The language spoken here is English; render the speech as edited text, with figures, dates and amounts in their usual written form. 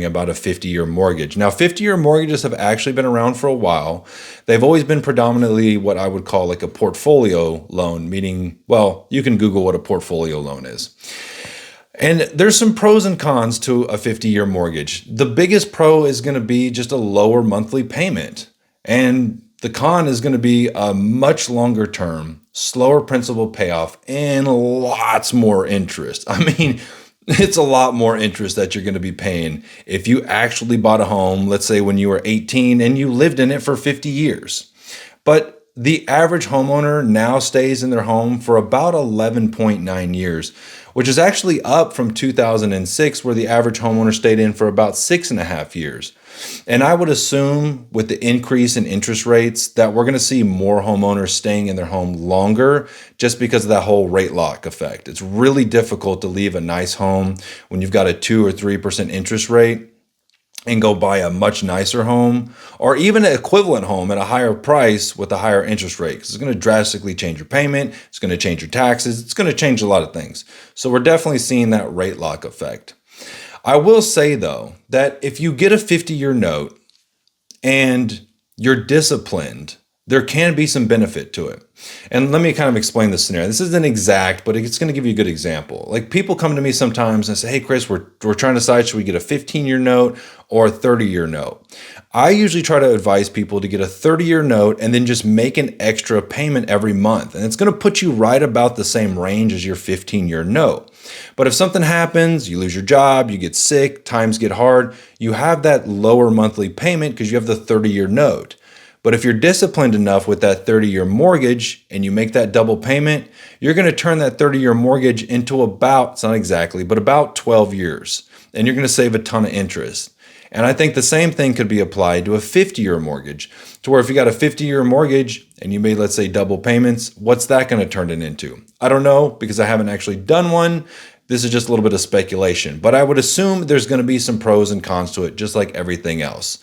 learning about a 50-year mortgage. Now, 50-year mortgages have actually been around for a while. They've always been predominantly what I would call like a portfolio loan, meaning, well, you can Google what a portfolio loan is. And there's some pros and cons to a 50-year mortgage. The biggest pro is going to be just a lower monthly payment. And the con is going to be a much longer term, slower principal payoff, and lots more interest. I mean, it's a lot more interest that you're going to be paying if you actually bought a home, let's say when you were 18 and you lived in it for 50 years. But the average homeowner now stays in their home for about 11.9 years, which is actually up from 2006, where the average homeowner stayed in for about 6.5 years. And I would assume with the increase in interest rates that we're going to see more homeowners staying in their home longer just because of that whole rate lock effect. It's really difficult to leave a nice home when you've got a 2 or 3% interest rate and go buy a much nicer home, or even an equivalent home at a higher price with a higher interest rate, because it's going to drastically change your payment, it's going to change your taxes, it's going to change a lot of things. So we're definitely seeing that rate lock effect. I will say though, that if you get a 50-year note and you're disciplined, there can be some benefit to it. And let me kind of explain this scenario. This isn't exact, but it's going to give you a good example. Like, people come to me sometimes and say, hey, Chris, we're trying to decide, should we get a 15-year note or a 30-year note? I usually try to advise people to get a 30-year note and then just make an extra payment every month. And it's going to put you right about the same range as your 15-year note. But if something happens, you lose your job, you get sick, times get hard, you have that lower monthly payment because you have the 30-year note. But if you're disciplined enough with that 30-year mortgage and you make that double payment, you're going to turn that 30-year mortgage into about, it's not exactly, but about 12 years. And you're going to save a ton of interest. And I think the same thing could be applied to a 50-year mortgage, to where if you got a 50-year mortgage and you made, let's say, double payments, what's that going to turn it into? I don't know, because I haven't actually done one. This is just a little bit of speculation, but I would assume there's going to be some pros and cons to it, just like everything else.